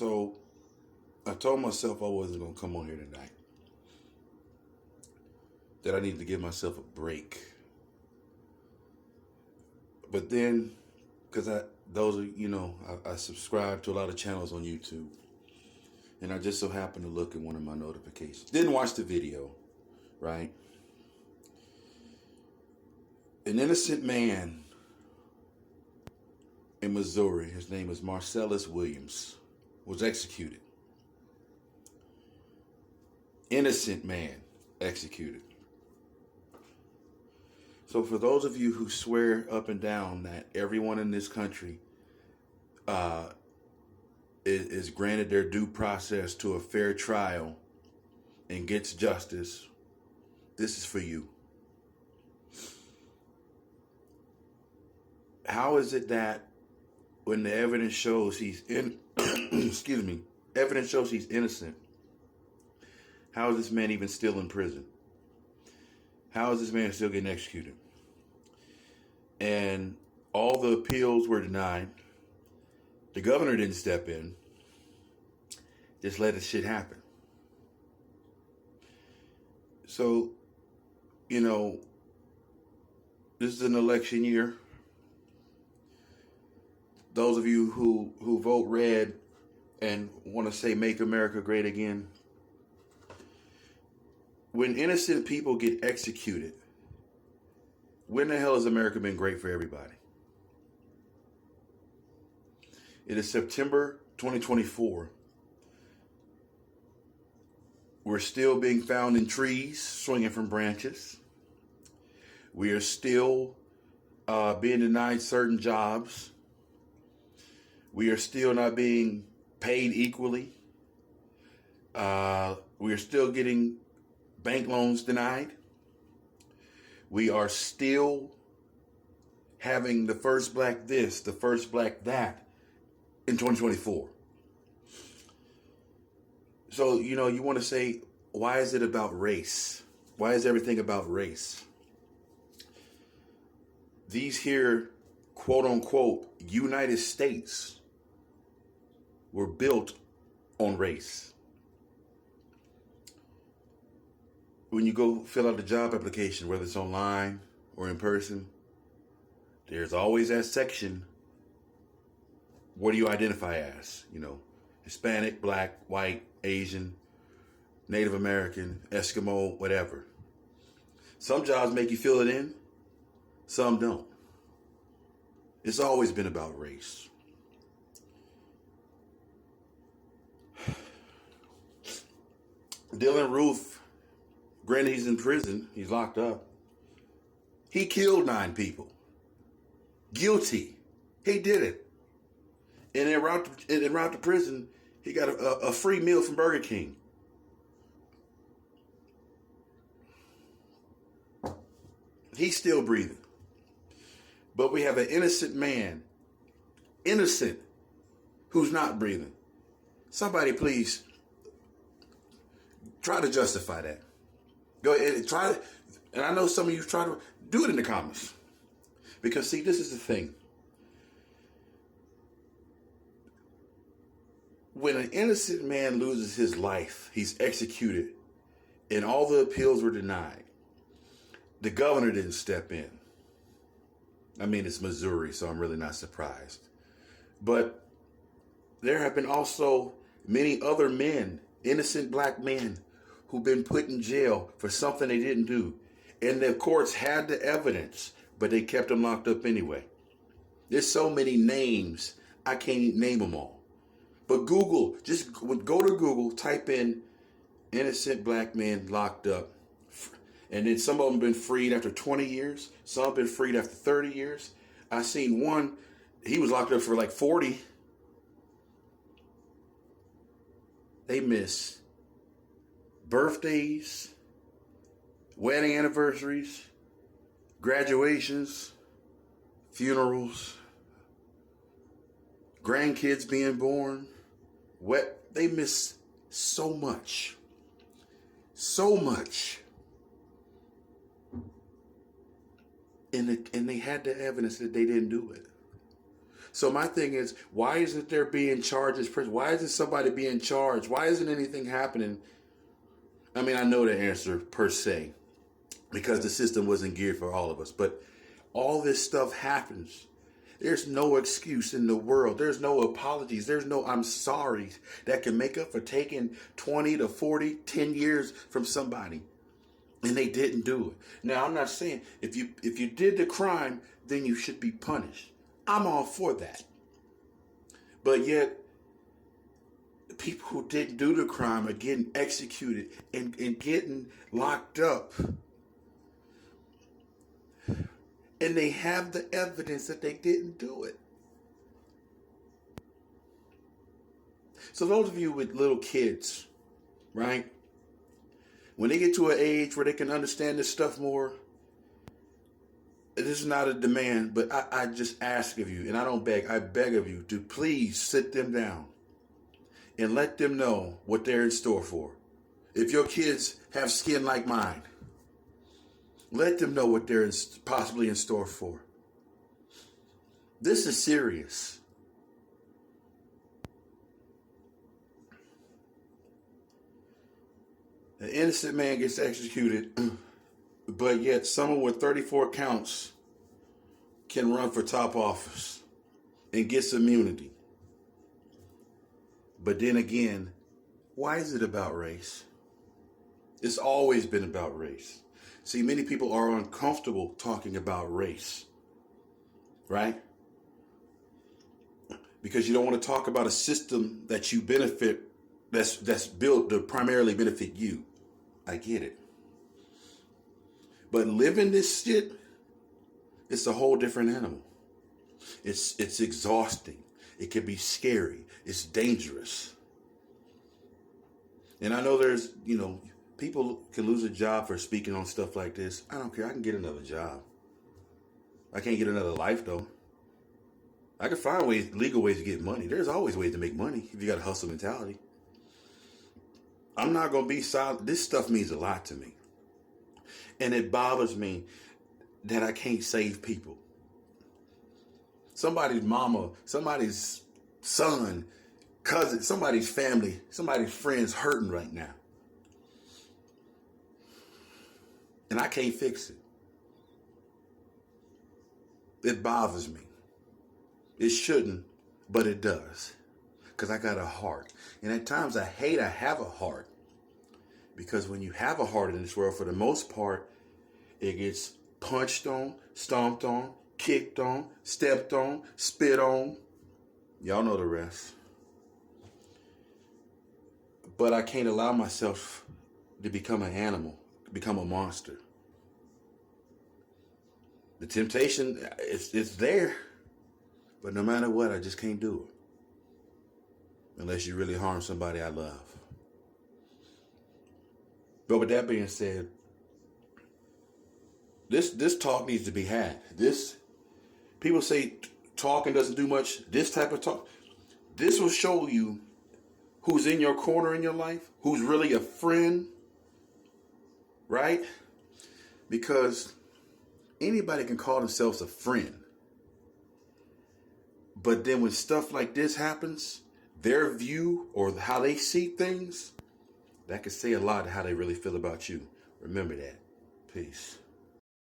So I told myself I wasn't going to come on here tonight. That I needed to give myself a break. But then, because I subscribe to a lot of channels on YouTube. And I just so happened to look at one of my notifications. Didn't watch the video, right? An innocent man in Missouri, his name is Marcellus Williams, was executed. Innocent man executed. So for those of you who swear up and down that everyone in this country is granted their due process to a fair trial and gets justice, this is for you. How is it that when the evidence shows he's evidence shows he's innocent, how is this man even still in prison? How is this man still getting executed? And all the appeals were denied. The governor didn't step in. Just let this shit happen. So, this is an election year. Those of you who vote red and want to say make America great again, when innocent people get executed, when the hell has America been great for everybody? It is September 2024. We're still being found in trees, swinging from branches. We are still being denied certain jobs. We are still not being paid equally. We are still getting bank loans denied. We are still having the first black this, the first black that in 2024. So, you want to say, why is it about race? Why is everything about race? These here, quote unquote, United States were built on race. When you go fill out a job application, whether it's online or in person, there's always that section. What do you identify as? Hispanic, black, white, Asian, Native American, Eskimo, whatever. Some jobs make you fill it in, some don't. It's always been about race. Dylann Roof, granted he's in prison, he's locked up. He killed 9 people. Guilty. He did it. And en route to prison, he got a free meal from Burger King. He's still breathing. But we have an innocent man, who's not breathing. Somebody please try to justify that. Go ahead and try to, and I know some of you try to do it in the comments. Because see, this is the thing. When an innocent man loses his life, he's executed, and all the appeals were denied, the governor didn't step in. I mean, it's Missouri, so I'm really not surprised. But there have been also many other men, innocent black men, who've been put in jail for something they didn't do. And the courts had the evidence, but they kept them locked up anyway. There's so many names, I can't name them all. But Google, just go to Google, type in innocent black men locked up. And then some of them been freed after 20 years. Some been freed after 30 years. I seen one, he was locked up for like 40. They miss birthdays, wedding anniversaries, graduations, funerals, grandkids being born. They miss so much. So much. And they had the evidence that they didn't do it. So my thing is, why isn't there being charges? Why isn't somebody being charged? Why isn't anything happening? I mean, I know the answer per se, because the system wasn't geared for all of us. But all this stuff happens. There's no excuse in the world. There's no apologies. There's no I'm sorry that can make up for taking 20 to 40, 10 years from somebody. And they didn't do it. Now, I'm not saying if you did the crime, then you should be punished. I'm all for that. But yet, people who didn't do the crime are getting executed and getting locked up. And they have the evidence that they didn't do it. So those of you with little kids, right? When they get to an age where they can understand this stuff more, this is not a demand, but I just ask of you, and I don't beg, I beg of you to please sit them down and let them know what they're in store for. If your kids have skin like mine, let them know what they're possibly in store for. This is serious. An innocent man gets executed, but yet someone with 34 counts can run for top office and gets immunity. But then again, why is it about race? It's always been about race. See, many people are uncomfortable talking about race, right? Because you don't want to talk about a system that you benefit, that's built to primarily benefit you. I get it. But living this shit, it's a whole different animal. It's exhausting. It can be scary. It's dangerous. And I know there's, people can lose a job for speaking on stuff like this. I don't care. I can get another job. I can't get another life, though. I can find legal ways to get money. There's always ways to make money if you got a hustle mentality. I'm not going to be silent. This stuff means a lot to me. And it bothers me that I can't save people. Somebody's mama, somebody's son, cousin, somebody's family, somebody's friends hurting right now. And I can't fix it. It bothers me. It shouldn't, but it does. Because I got a heart. And at times I hate I have a heart. Because when you have a heart in this world, for the most part, it gets punched on, stomped on, kicked on, stepped on, spit on. Y'all know the rest. But I can't allow myself to become an animal, become a monster. The temptation, it's there. But no matter what, I just can't do it. Unless you really harm somebody I love. But with that being said, this talk needs to be had. People say talking doesn't do much. This type of talk, this will show you who's in your corner in your life, who's really a friend, right? Because anybody can call themselves a friend. But then when stuff like this happens, their view or how they see things, that could say a lot of how they really feel about you. Remember that. Peace.